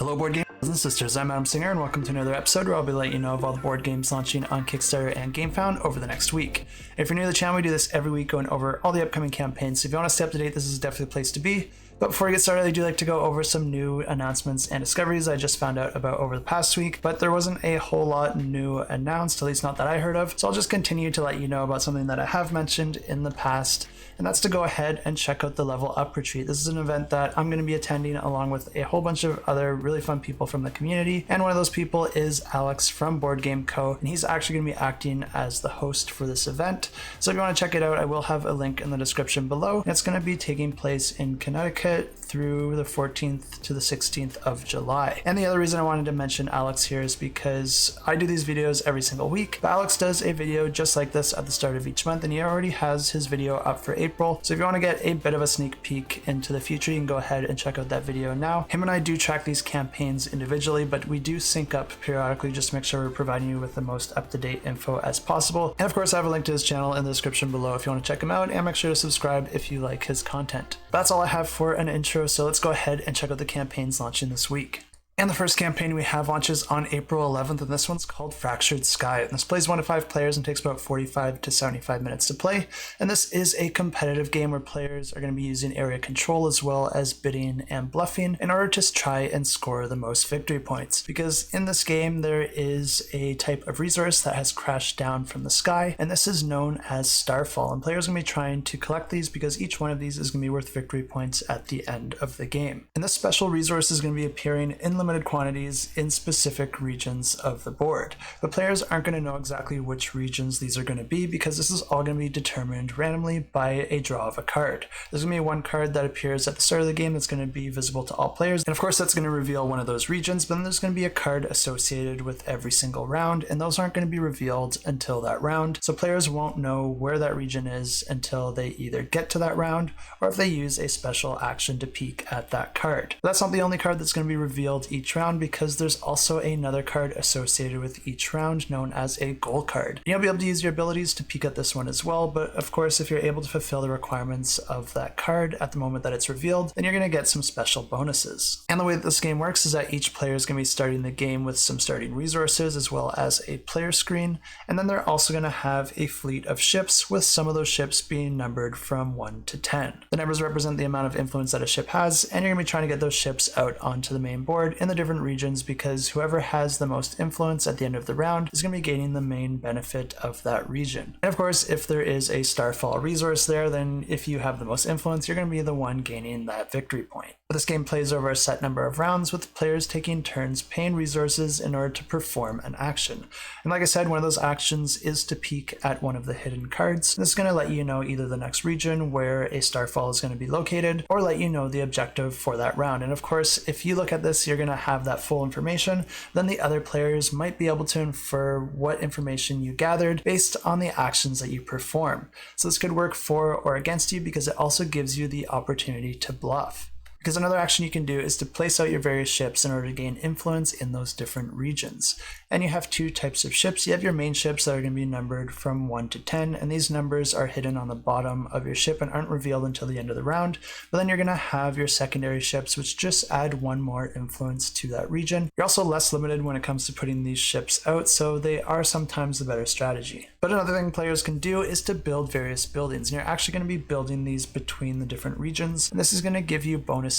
Hello board game brothers and sisters, I'm Adam Singer and welcome to another episode where I'll be letting you know of all the board games launching on Kickstarter and GameFound over the next week. If you're new to the channel, we do this every week going over all the upcoming campaigns, so if you want to stay up to date, this is definitely the place to be. But before we get started, I do like to go over some new announcements and discoveries I just found out about over the past week, but there wasn't a whole lot new announced, at least not that I heard of, so I'll just continue to let you know about something that I have mentioned in the past, and that's to go ahead and check out the Level Up Retreat. This is an event that I'm going to be attending along with a whole bunch of other really fun people from the community, and one of those people is Alex from Board Game Co, and he's actually going to be acting as the host for this event. So if you want to check it out, I will have a link in the description below. It's going to be taking place in Connecticut through the 14th to the 16th of July. And the other reason I wanted to mention Alex here is because I do these videos every single week, but Alex does a video just like this at the start of each month, and he already has his video up for April. So if you want to get a bit of a sneak peek into the future, you can go ahead and check out that video now. Him and I do track these campaigns individually, but we do sync up periodically just to make sure we're providing you with the most up-to-date info as possible. And of course, I have a link to his channel in the description below if you want to check him out, and make sure to subscribe if you like his content. That's all I have for an intro, so let's go ahead and check out the campaigns launching this week. And the first campaign we have launches on April 11th, and this one's called Fractured Sky. And this plays 1 to 5 players and takes about 45 to 75 minutes to play. And this is a competitive game where players are going to be using area control as well as bidding and bluffing in order to try and score the most victory points. Because in this game, there is a type of resource that has crashed down from the sky, and this is known as Starfall. And players are going to be trying to collect these because each one of these is going to be worth victory points at the end of the game. And this special resource is going to be appearing in limited quantities in specific regions of the board. But players aren't going to know exactly which regions these are going to be because this is all going to be determined randomly by a draw of a card. There's going to be one card that appears at the start of the game that's going to be visible to all players, and of course that's going to reveal one of those regions, but then there's going to be a card associated with every single round, and those aren't going to be revealed until that round, so players won't know where that region is until they either get to that round or if they use a special action to peek at that card. But that's not the only card that's going to be revealed each round, because there's also another card associated with each round known as a goal card. You'll be able to use your abilities to peek at this one as well, but of course if you're able to fulfill the requirements of that card at the moment that it's revealed, then you're going to get some special bonuses. And the way that this game works is that each player is going to be starting the game with some starting resources as well as a player screen, and then they're also going to have a fleet of ships, with some of those ships being numbered from 1 to 10. The numbers represent the amount of influence that a ship has, and you're going to be trying to get those ships out onto the main board in the different regions, because whoever has the most influence at the end of the round is going to be gaining the main benefit of that region. And of course, if there is a Starfall resource there, then if you have the most influence, you're going to be the one gaining that victory point. But this game plays over a set number of rounds, with players taking turns paying resources in order to perform an action. And like I said, one of those actions is to peek at one of the hidden cards. This is going to let you know either the next region where a Starfall is going to be located, or let you know the objective for that round. And of course, if you look at this, you're going to have that full information. Then the other players might be able to infer what information you gathered based on the actions that you perform. So this could work for or against you, because it also gives you the opportunity to bluff. Because another action you can do is to place out your various ships in order to gain influence in those different regions. And you have two types of ships. You have your main ships that are going to be numbered from 1 to 10, and these numbers are hidden on the bottom of your ship and aren't revealed until the end of the round. But then you're going to have your secondary ships, which just add one more influence to that region. You're also less limited when it comes to putting these ships out, so they are sometimes the better strategy. But another thing players can do is to build various buildings, and you're actually going to be building these between the different regions, and this is going to give you bonuses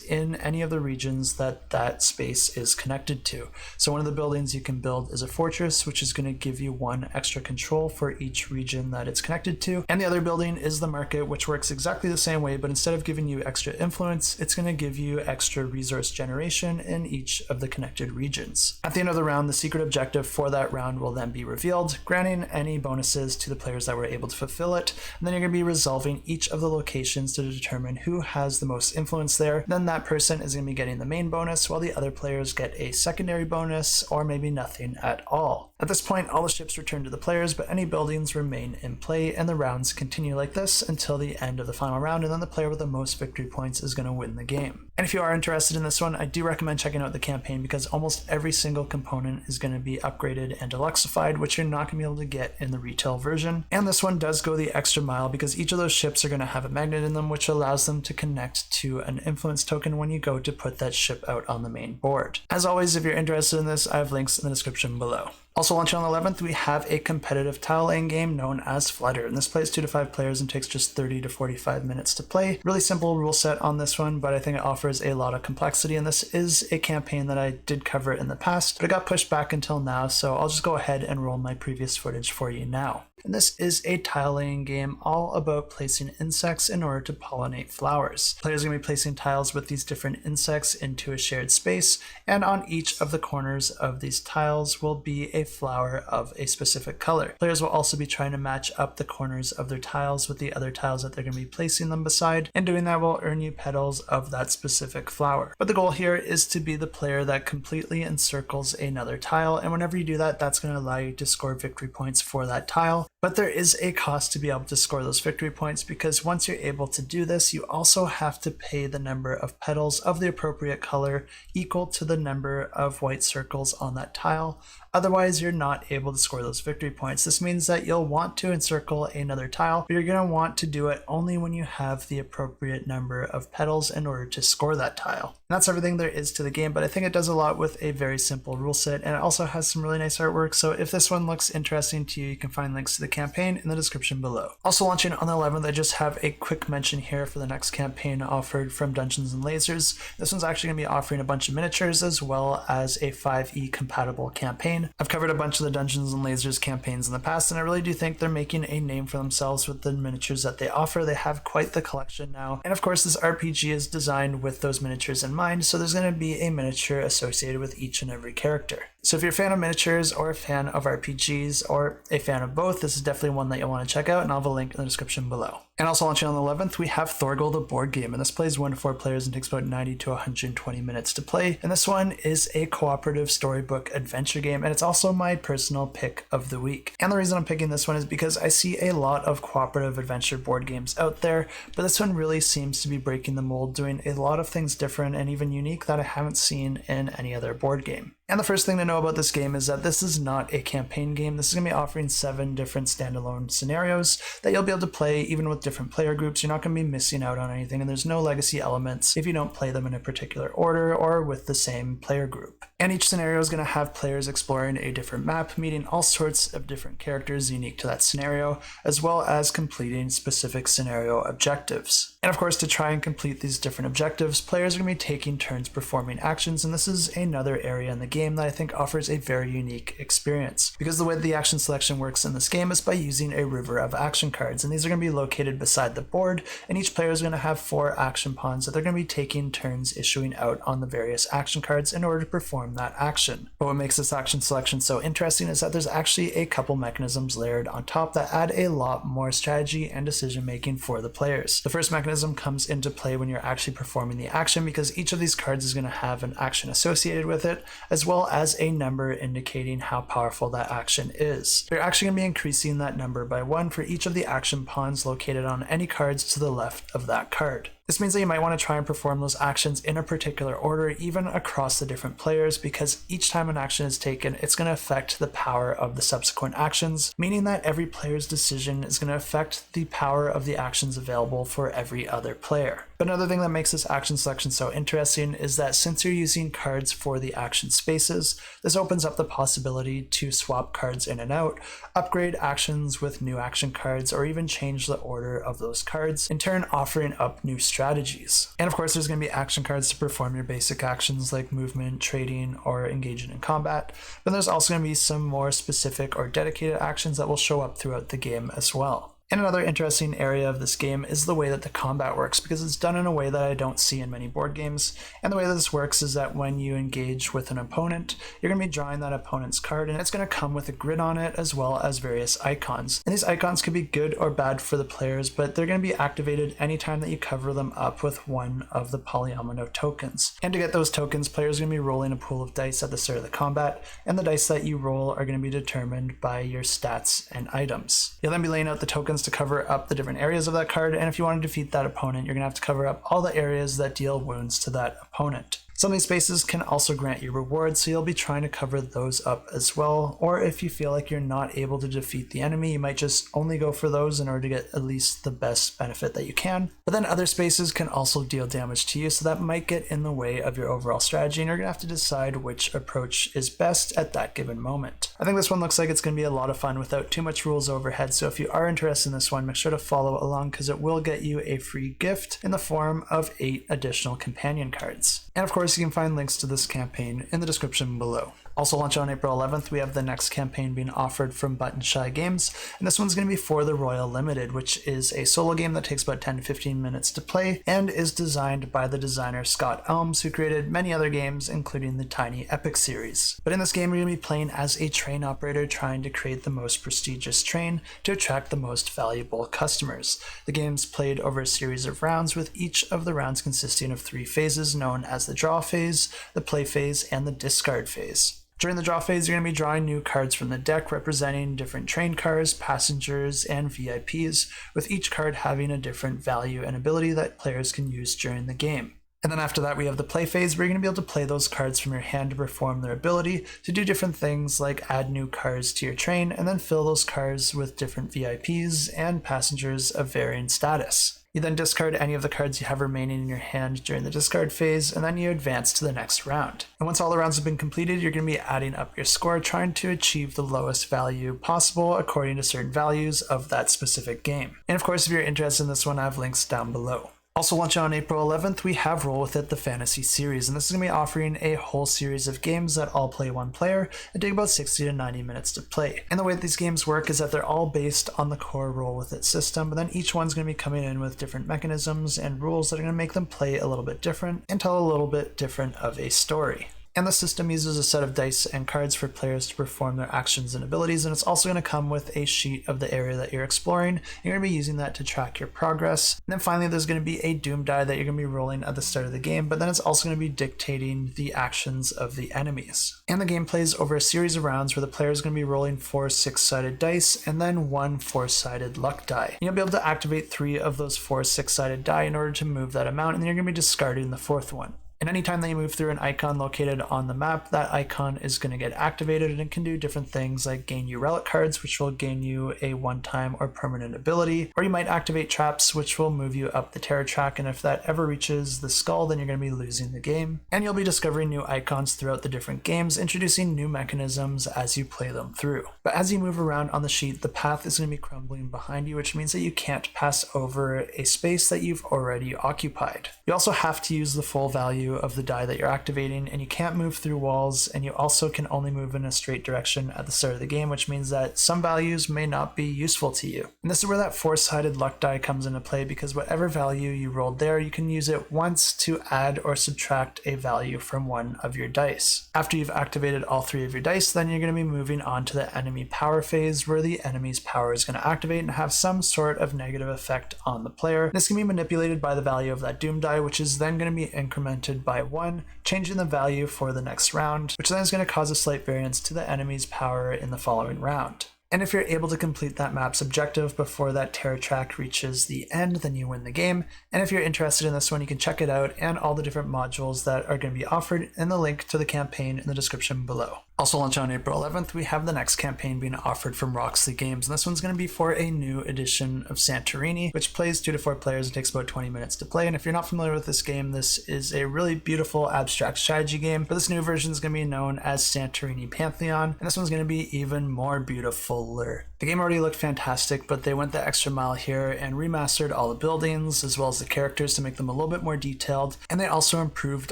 in any of the regions that that space is connected to. So one of the buildings you can build is a fortress, which is going to give you 1 extra control for each region that it's connected to. And the other building is the market, which works exactly the same way, but instead of giving you extra influence, it's going to give you extra resource generation in each of the connected regions. At the end of the round, the secret objective for that round will then be revealed, granting any bonuses to the players that were able to fulfill it. And then you're going to be resolving each of the locations to determine who has the most influence there. Then that person is going to be getting the main bonus, while the other players get a secondary bonus, or maybe nothing at all. At this point, all the ships return to the players, but any buildings remain in play, and the rounds continue like this until the end of the final round, and then the player with the most victory points is going to win the game. And if you are interested in this one, I do recommend checking out the campaign because almost every single component is going to be upgraded and deluxified, which you're not going to be able to get in the retail version. And this one does go the extra mile because each of those ships are going to have a magnet in them, which allows them to connect to an influence token when you go to put that ship out on the main board. As always, if you're interested in this, I have links in the description below. Also launching on the 11th, we have a competitive tile laying game known as Flutter, and this plays 2 to 5 players and takes just 30 to 45 minutes to play. Really simple rule set on this one, but I think it offers a lot of complexity, and this is a campaign that I did cover in the past, but it got pushed back until now, so I'll just go ahead and roll my previous footage for you now. And this is a tile laying game all about placing insects in order to pollinate flowers. Players are going to be placing tiles with these different insects into a shared space, and on each of the corners of these tiles will be a flower of a specific color. Players will also be trying to match up the corners of their tiles with the other tiles that they're going to be placing them beside, and doing that will earn you petals of that specific flower. But the goal here is to be the player that completely encircles another tile, and whenever you do that, that's going to allow you to score victory points for that tile. But there is a cost to be able to score those victory points because once you're able to do this, you also have to pay the number of petals of the appropriate color equal to the number of white circles on that tile. Otherwise, you're not able to score those victory points. This means that you'll want to encircle another tile, but you're going to want to do it only when you have the appropriate number of petals in order to score that tile. And that's everything there is to the game, but I think it does a lot with a very simple rule set, and it also has some really nice artwork, so if this one looks interesting to you, you can find links to the campaign in the description below. Also launching on the 11th, I just have a quick mention here for the next campaign offered from Dungeons & Lasers. This one's actually going to be offering a bunch of miniatures as well as a 5e compatible campaign. I've covered a bunch of the Dungeons & Lasers campaigns in the past, and I really do think they're making a name for themselves with the miniatures that they offer. They have quite the collection now, and of course this RPG is designed with those miniatures in mind, so there's going to be a miniature associated with each and every character. So if you're a fan of miniatures or a fan of RPGs or a fan of both, this is definitely one that you'll want to check out, and I'll have a link in the description below. And also launching on the 11th, we have Thorgal the board game, and this plays 1 to 4 players and takes about 90 to 120 minutes to play. And this one is a cooperative storybook adventure game, and it's also my personal pick of the week. And the reason I'm picking this one is because I see a lot of cooperative adventure board games out there, but this one really seems to be breaking the mold, doing a lot of things different and even unique that I haven't seen in any other board game. And the first thing to know about this game is that this is not a campaign game. This is going to be offering 7 different standalone scenarios that you'll be able to play even with different player groups. You're not going to be missing out on anything, and there's no legacy elements if you don't play them in a particular order or with the same player group. And each scenario is going to have players exploring a different map, meeting all sorts of different characters unique to that scenario, as well as completing specific scenario objectives. And of course, to try and complete these different objectives, players are going to be taking turns performing actions, and this is another area in the game that I think offers a very unique experience. Because the way the action selection works in this game is by using a river of action cards, and these are going to be located beside the board, and each player is going to have 4 action pawns that they're going to be taking turns issuing out on the various action cards in order to perform that action. But what makes this action selection so interesting is that there's actually a couple mechanisms layered on top that add a lot more strategy and decision making for the players. The first mechanism comes into play when you're actually performing the action, because each of these cards is going to have an action associated with it, as well as a number indicating how powerful that action is. You're actually going to be increasing that number by 1 for each of the action pawns located on any cards to the left of that card. This means that you might want to try and perform those actions in a particular order, even across the different players, because each time an action is taken, it's going to affect the power of the subsequent actions, meaning that every player's decision is going to affect the power of the actions available for every other player. But another thing that makes this action selection so interesting is that since you're using cards for the action spaces, this opens up the possibility to swap cards in and out, upgrade actions with new action cards, or even change the order of those cards, in turn offering up new strategies. And of course, there's going to be action cards to perform your basic actions like movement, trading, or engaging in combat, but there's also going to be some more specific or dedicated actions that will show up throughout the game as well. And another interesting area of this game is the way that the combat works, because it's done in a way that I don't see in many board games. And the way that this works is that when you engage with an opponent, you're going to be drawing that opponent's card, and it's going to come with a grid on it as well as various icons. And these icons could be good or bad for the players, but they're going to be activated anytime that you cover them up with one of the polyomino tokens. And to get those tokens, players are going to be rolling a pool of dice at the start of the combat, and the dice that you roll are going to be determined by your stats and items. You'll then be laying out the tokens tokens to cover up the different areas of that card, and if you want to defeat that opponent, you're going to have to cover up all the areas that deal wounds to that opponent. Some of these spaces can also grant you rewards, so you'll be trying to cover those up as well, or if you feel like you're not able to defeat the enemy, you might just only go for those in order to get at least the best benefit that you can. But then other spaces can also deal damage to you, so that might get in the way of your overall strategy, and you're going to have to decide which approach is best at that given moment. I think this one looks like it's going to be a lot of fun without too much rules overhead, so if you are interested in this one, make sure to follow along because it will get you a free gift in the form of 8 additional companion cards. And of course, you can find links to this campaign in the description below. Also launch on April 11th, we have the next campaign being offered from Button Shy Games, and this one's going to be For the Royal Limited, which is a solo game that takes about 10 to 15 minutes to play and is designed by the designer Scott Elms, who created many other games, including the Tiny Epic series. But in this game, you're going to be playing as a train operator trying to create the most prestigious train to attract the most valuable customers. The game's played over a series of rounds, with each of the rounds consisting of 3 phases known as the draw phase, the play phase, and the discard phase. During the draw phase, you're going to be drawing new cards from the deck representing different train cars, passengers, and VIPs, with each card having a different value and ability that players can use during the game. And then after that, we have the play phase, where you're going to be able to play those cards from your hand to perform their ability to do different things like add new cars to your train and then fill those cars with different VIPs and passengers of varying status. You then discard any of the cards you have remaining in your hand during the discard phase, and then you advance to the next round. And once all the rounds have been completed, you're going to be adding up your score, trying to achieve the lowest value possible according to certain values of that specific game. And of course, if you're interested in this one, I have links down below. Also launching on April 11th, we have Roll With It, the fantasy series, and this is going to be offering a whole series of games that all play one player and take about 60 to 90 minutes to play. And the way that these games work is that they're all based on the core Roll With It system, but then each one's going to be coming in with different mechanisms and rules that are going to make them play a little bit different and tell a little bit different of a story. And the system uses a set of dice and cards for players to perform their actions and abilities, and it's also going to come with a sheet of the area that you're exploring. You're going to be using that to track your progress. And then finally, there's going to be a doom die that you're going to be rolling at the start of the game, but then it's also going to be dictating the actions of the enemies. And the game plays over a series of rounds where the player is going to be rolling 4 6-sided dice and then 1 4-sided luck die. And you'll be able to activate 3 of those 4 6-sided die in order to move that amount, and then you're going to be discarding the 4th one. And anytime that you move through an icon located on the map, that icon is going to get activated, and it can do different things like gain you relic cards, which will gain you a one-time or permanent ability, or you might activate traps, which will move you up the terror track, and if that ever reaches the skull, then you're going to be losing the game. And you'll be discovering new icons throughout the different games, introducing new mechanisms as you play them through. But as you move around on the sheet, the path is going to be crumbling behind you, which means that you can't pass over a space that you've already occupied. You also have to use the full value of the die that you're activating, and you can't move through walls, and you also can only move in a straight direction at the start of the game, which means that some values may not be useful to you. And this is where that 4-sided luck die comes into play, because whatever value you rolled there, you can use it once to add or subtract a value from one of your dice. After you've activated all 3 of your dice, then you're going to be moving on to the enemy power phase, where the enemy's power is going to activate and have some sort of negative effect on the player. This can be manipulated by the value of that doom die, which is then going to be incremented by 1, changing the value for the next round, which then is going to cause a slight variance to the enemy's power in the following round. And if you're able to complete that map's objective before that terror track reaches the end, then you win the game. And if you're interested in this one, you can check it out and all the different modules that are going to be offered in the link to the campaign in the description below. Also launch on April 11th, we have the next campaign being offered from Roxley Games, and this one's going to be for a new edition of Santorini, which plays 2 to 4 players and takes about 20 minutes to play. And if you're not familiar with this game, this is a really beautiful abstract strategy game, but this new version is going to be known as Santorini Pantheon, and this one's going to be even more beautiful. The game already looked fantastic, but they went the extra mile here and remastered all the buildings as well as the characters to make them a little bit more detailed, and they also improved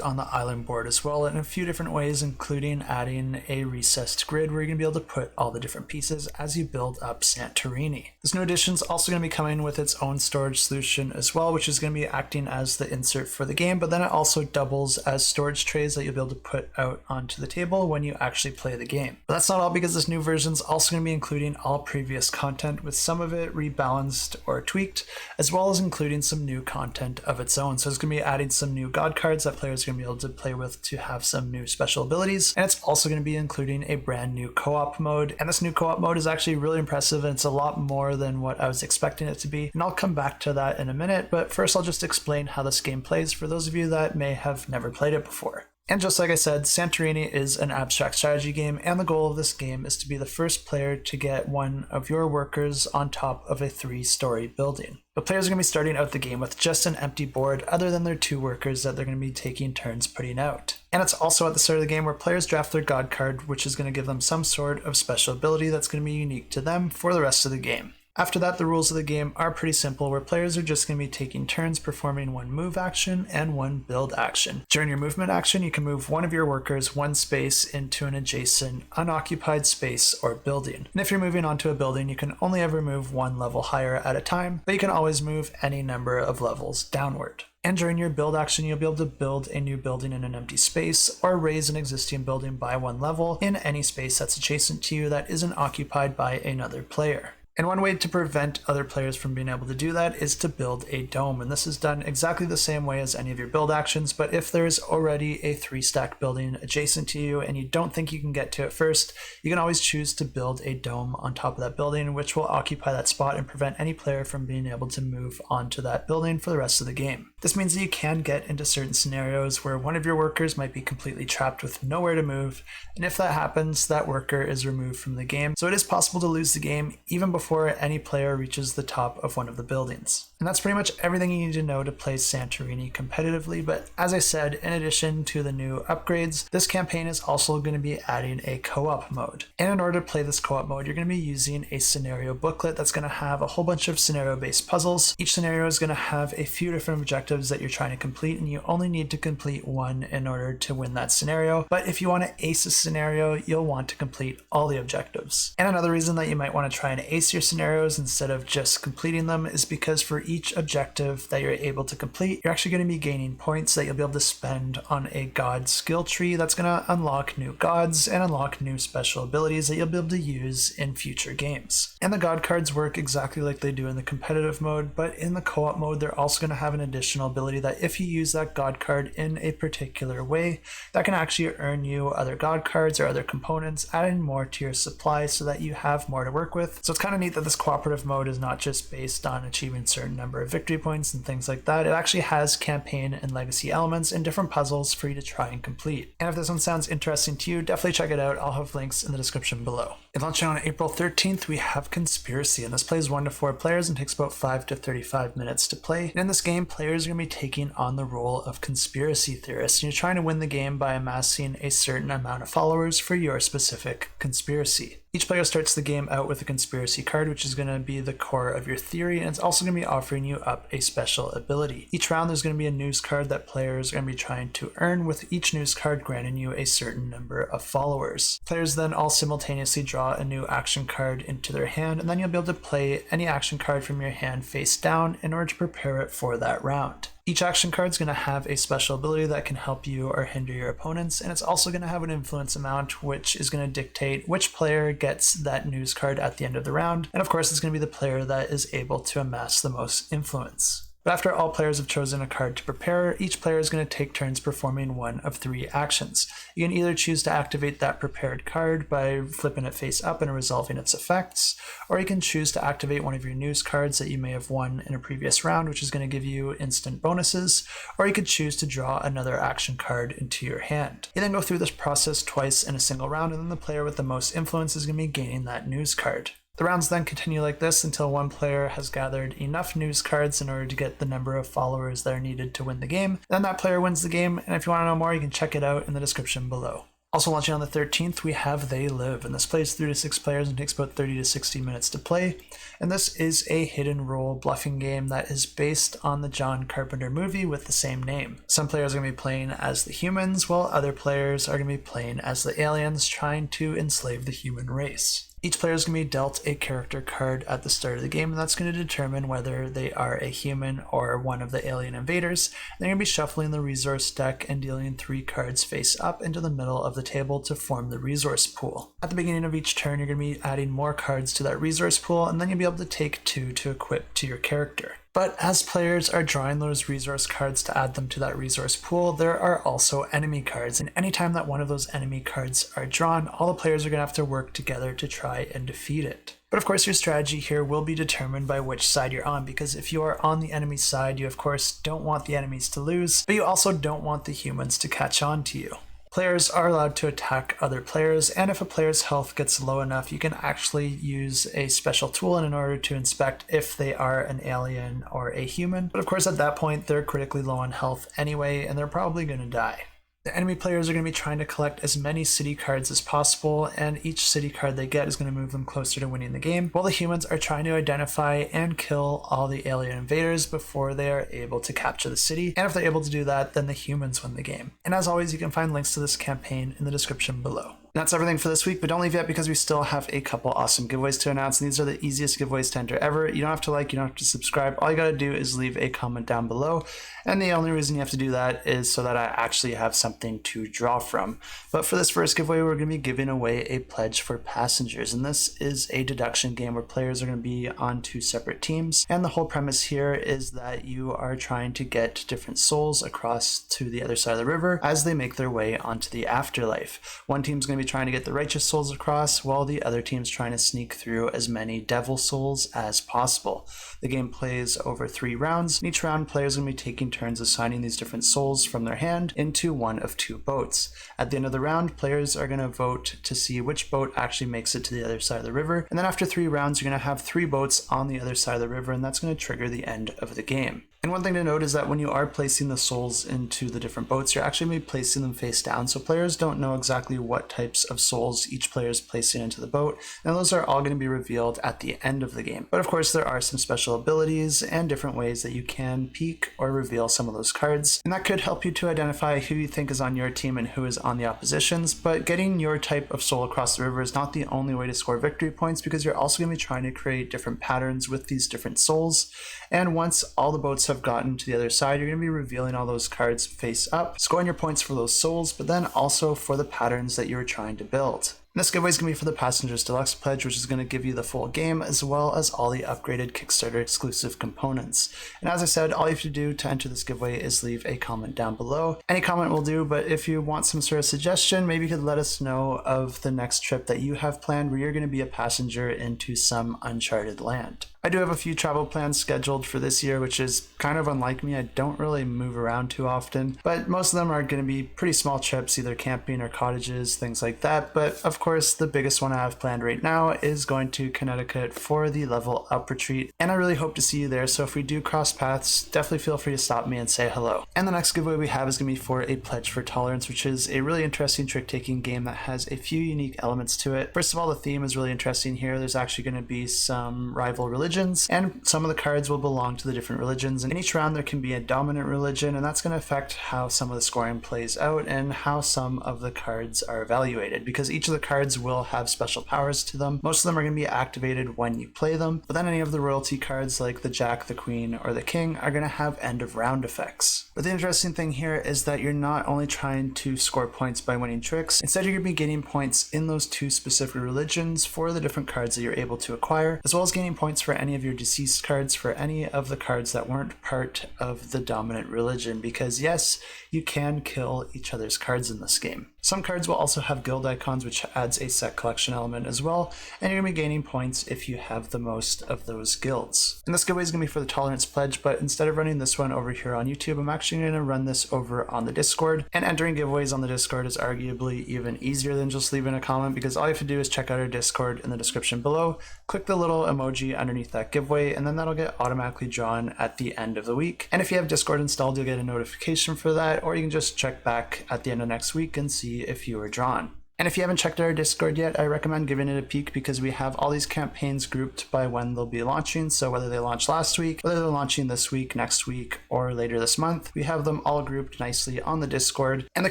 on the island board as well in a few different ways, including adding a recessed grid where you're going to be able to put all the different pieces as you build up Santorini. This new edition is also going to be coming with its own storage solution as well, which is going to be acting as the insert for the game, but then it also doubles as storage trays that you'll be able to put out onto the table when you actually play the game. But that's not all, because this new version is also going to be including all previous previous content, with some of it rebalanced or tweaked, as well as including some new content of its own. So it's going to be adding some new god cards that players are going to be able to play with to have some new special abilities, and it's also going to be including a brand new co-op mode. And this new co-op mode is actually really impressive, and it's a lot more than what I was expecting it to be, and I'll come back to that in a minute. But first I'll just explain how this game plays for those of you that may have never played it before. And just like I said, Santorini is an abstract strategy game, and the goal of this game is to be the first player to get one of your workers on top of a 3-story building. But players are going to be starting out the game with just an empty board other than their 2 workers that they're going to be taking turns putting out. And it's also at the start of the game where players draft their god card, which is going to give them some sort of special ability that's going to be unique to them for the rest of the game. After that, the rules of the game are pretty simple, where players are just going to be taking turns performing 1 move action and 1 build action. During your movement action, you can move one of your workers 1 space into an adjacent unoccupied space or building. And if you're moving onto a building, you can only ever move 1 level higher at a time, but you can always move any number of levels downward. And during your build action, you'll be able to build a new building in an empty space, or raise an existing building by 1 level in any space that's adjacent to you that isn't occupied by another player. And one way to prevent other players from being able to do that is to build a dome. And this is done exactly the same way as any of your build actions, but if there's already a 3-stack building adjacent to you and you don't think you can get to it first, you can always choose to build a dome on top of that building, which will occupy that spot and prevent any player from being able to move onto that building for the rest of the game. This means that you can get into certain scenarios where one of your workers might be completely trapped with nowhere to move, and if that happens, that worker is removed from the game. So it is possible to lose the game even before any player reaches the top of one of the buildings. And that's pretty much everything you need to know to play Santorini competitively, but as I said, in addition to the new upgrades, this campaign is also going to be adding a co-op mode. And in order to play this co-op mode, you're going to be using a scenario booklet that's going to have a whole bunch of scenario-based puzzles. Each scenario is going to have a few different objectives that you're trying to complete, and you only need to complete 1 in order to win that scenario. But if you want to ace a scenario, you'll want to complete all the objectives. And another reason that you might want to try and ace your scenarios instead of just completing them is because for each objective that you're able to complete, you're actually going to be gaining points that you'll be able to spend on a god skill tree that's going to unlock new gods and unlock new special abilities that you'll be able to use in future games. And the god cards work exactly like they do in the competitive mode, but in the co-op mode, they're also going to have an additional ability that if you use that god card in a particular way, that can actually earn you other god cards or other components, adding more to your supply so that you have more to work with. So it's kind of neat that this cooperative mode is not just based on achieving a certain number of victory points and things like that. It actually has campaign and legacy elements and different puzzles for you to try and complete. And if this one sounds interesting to you, definitely check it out. I'll have links in the description below. And launching on April 13th, we have Conspiracy, and this plays 1 to 4 players and takes about 5 to 35 minutes to play. And in this game, players are going to be taking on the role of conspiracy theorists, and you're trying to win the game by amassing a certain amount of followers for your specific conspiracy. Each player starts the game out with a conspiracy card, which is going to be the core of your theory, and it's also going to be offering you up a special ability. Each round there's going to be a news card that players are going to be trying to earn, with each news card granting you a certain number of followers. Players then all simultaneously draw a new action card into their hand, and then you'll be able to play any action card from your hand face down in order to prepare it for that round. Each action card is going to have a special ability that can help you or hinder your opponents, and it's also going to have an influence amount, which is going to dictate which player gets that news card at the end of the round. And of course, it's going to be the player that is able to amass the most influence. But after all players have chosen a card to prepare, each player is going to take turns performing 1 of 3 actions. You can either choose to activate that prepared card by flipping it face up and resolving its effects, or you can choose to activate one of your news cards that you may have won in a previous round, which is going to give you instant bonuses, or you could choose to draw another action card into your hand. You then go through this process twice in a single round, and then the player with the most influence is going to be gaining that news card. The rounds then continue like this until one player has gathered enough news cards in order to get the number of followers that are needed to win the game. Then that player wins the game, and if you want to know more, you can check it out in the description below. Also launching on the 13th, we have They Live, and this plays 3 to 6 players and takes about 30 to 60 minutes to play. And this is a hidden role bluffing game that is based on the John Carpenter movie with the same name. Some players are going to be playing as the humans, while other players are going to be playing as the aliens trying to enslave the human race. Each player is going to be dealt a character card at the start of the game, and that's going to determine whether they are a human or one of the alien invaders. They're going to be shuffling the resource deck and dealing 3 cards face up into the middle of the table to form the resource pool. At the beginning of each turn, you're going to be adding more cards to that resource pool, and then you'll be able to take 2 to equip to your character. But as players are drawing those resource cards to add them to that resource pool, there are also enemy cards. And anytime that one of those enemy cards are drawn, all the players are going to have to work together to try and defeat it. But of course, your strategy here will be determined by which side you're on, because if you are on the enemy side, you of course don't want the enemies to lose, but you also don't want the humans to catch on to you. Players are allowed to attack other players, and if a player's health gets low enough, you can actually use a special tool in order to inspect if they are an alien or a human. But of course, at that point, they're critically low on health anyway, and they're probably going to die. The enemy players are going to be trying to collect as many city cards as possible, and each city card they get is going to move them closer to winning the game, while the humans are trying to identify and kill all the alien invaders before they are able to capture the city. And if they're able to do that, then the humans win the game. And as always, you can find links to this campaign in the description below. That's everything for this week, but don't leave yet because we still have a couple awesome giveaways to announce, and these are the easiest giveaways to enter ever. You don't have to like, you don't have to subscribe. All you gotta do is leave a comment down below, and the only reason you have to do that is so that I actually have something to draw from. But for this first giveaway, we're gonna be giving away a pledge for passengers, and this is a deduction game where players are gonna be on 2 separate teams, and the whole premise here is that you are trying to get different souls across to the other side of the river as they make their way onto the afterlife. One team's gonna be trying to get the righteous souls across, while the other team's trying to sneak through as many devil souls as possible. The game plays over 3 rounds, and each round players are going to be taking turns assigning these different souls from their hand into one of 2 boats. At the end of the round, players are going to vote to see which boat actually makes it to the other side of the river, and then after 3 rounds you're going to have 3 boats on the other side of the river, and that's going to trigger the end of the game. And one thing to note is that when you are placing the souls into the different boats, you're actually going to be placing them face down, so players don't know exactly what types of souls each player is placing into the boat, and those are all going to be revealed at the end of the game. But of course, there are some special abilities and different ways that you can peek or reveal some of those cards, and that could help you to identify who you think is on your team and who is on the opposition's. But getting your type of soul across the river is not the only way to score victory points, because you're also going to be trying to create different patterns with these different souls, and once all the boats have gotten to the other side, you're going to be revealing all those cards face up, scoring your points for those souls, but then also for the patterns that you're trying to build. And this giveaway is going to be for the Passengers Deluxe Pledge, which is going to give you the full game as well as all the upgraded Kickstarter exclusive components. And as I said, all you have to do to enter this giveaway is leave a comment down below. Any comment will do, but if you want some sort of suggestion, maybe you could let us know of the next trip that you have planned where you're going to be a passenger into some uncharted land. I do have a few travel plans scheduled for this year, which is kind of unlike me. I don't really move around too often, but most of them are going to be pretty small trips, either camping or cottages, things like that. But of course, the biggest one I have planned right now is going to Connecticut for the Level Up retreat, and I really hope to see you there. So if we do cross paths, definitely feel free to stop me and say hello. And the next giveaway we have is going to be for a Pledge for Tolerance, which is a really interesting trick-taking game that has a few unique elements to it. First of all, the theme is really interesting here. There's actually going to be some rival religions, and some of the cards will belong to the different religions, and in each round there can be a dominant religion, and that's going to affect how some of the scoring plays out and how some of the cards are evaluated, because each of the cards will have special powers to them. Most of them are going to be activated when you play them, but then any of the royalty cards like the Jack, the Queen, or the King are going to have end of round effects. But the interesting thing here is that you're not only trying to score points by winning tricks, instead you're going to be gaining points in those 2 specific religions for the different cards that you're able to acquire, as well as gaining points for any of your deceased cards for any of the cards that weren't part of the dominant religion, because yes, you can kill each other's cards in this game. Some cards will also have guild icons, which adds a set collection element as well, and you're going to be gaining points if you have the most of those guilds. And this giveaway is going to be for the Tolerance Pledge, but instead of running this one over here on YouTube, I'm actually going to run this over on the Discord. And entering giveaways on the Discord is arguably even easier than just leaving a comment, because all you have to do is check out our Discord in the description below, click the little emoji underneath that giveaway, and then that'll get automatically drawn at the end of the week. And if you have Discord installed, you'll get a notification for that, or you can just check back at the end of next week and see if you were drawn. And if you haven't checked out our Discord yet, I recommend giving it a peek because we have all these campaigns grouped by when they'll be launching. So whether they launched last week, whether they're launching this week, next week, or later this month, we have them all grouped nicely on the Discord. And the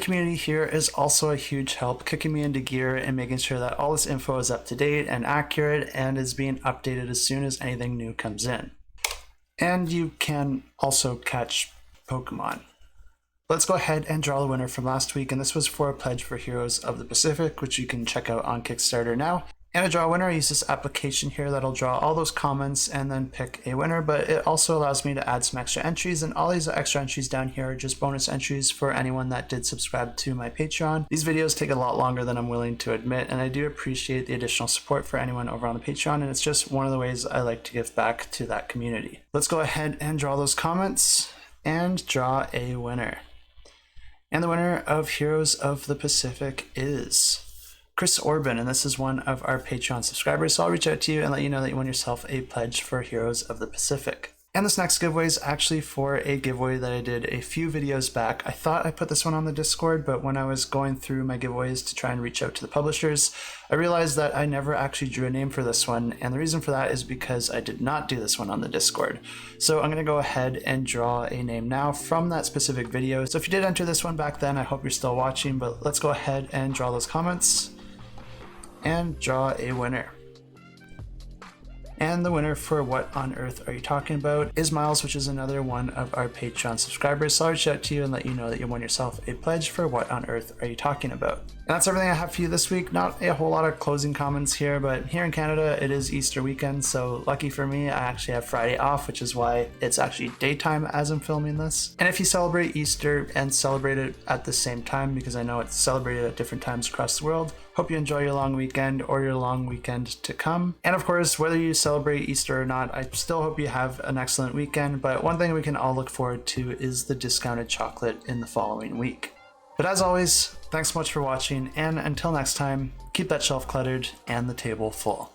community here is also a huge help, kicking me into gear and making sure that all this info is up to date and accurate and is being updated as soon as anything new comes in. And you can also catch Pokemon. Let's go ahead and draw the winner from last week, and this was for a pledge for Heroes of the Pacific, which you can check out on Kickstarter now. And to draw a winner, I use this application here that'll draw all those comments and then pick a winner, but it also allows me to add some extra entries, and all these extra entries down here are just bonus entries for anyone that did subscribe to my Patreon. These videos take a lot longer than I'm willing to admit, and I do appreciate the additional support for anyone over on the Patreon, and it's just one of the ways I like to give back to that community. Let's go ahead and draw those comments and draw a winner. And the winner of Heroes of the Pacific is Chris Orban, and this is one of our Patreon subscribers, so I'll reach out to you and let you know that you won yourself a pledge for Heroes of the Pacific. And this next giveaway is actually for a giveaway that I did a few videos back. I thought I put this one on the Discord, but when I was going through my giveaways to try and reach out to the publishers, I realized that I never actually drew a name for this one, and the reason for that is because I did not do this one on the Discord. So I'm going to go ahead and draw a name now from that specific video. So if you did enter this one back then, I hope you're still watching, but let's go ahead and draw those comments and draw a winner. And the winner for What on Earth Are You Talking About is Miles, which is another one of our Patreon subscribers. So I'll reach out to you and let you know that you won yourself a pledge for What on Earth Are You Talking About. And that's everything I have for you this week. Not a whole lot of closing comments here, but here in Canada, it is Easter weekend. So lucky for me, I actually have Friday off, which is why it's actually daytime as I'm filming this. And if you celebrate Easter and celebrate it at the same time, because I know it's celebrated at different times across the world, hope you enjoy your long weekend or your long weekend to come. And of course, whether you celebrate Easter or not, I still hope you have an excellent weekend. But one thing we can all look forward to is the discounted chocolate in the following week. But as always, thanks so much for watching, and until next time, keep that shelf cluttered and the table full.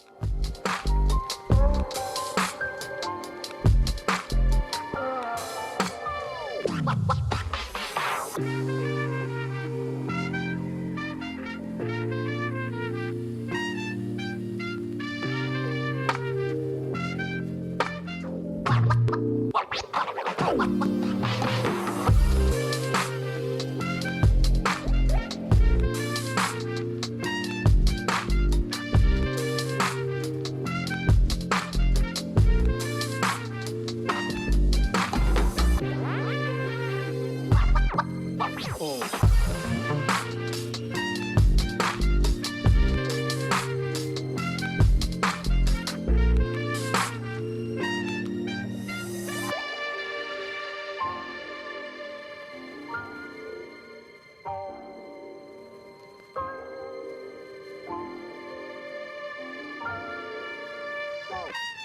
Oh.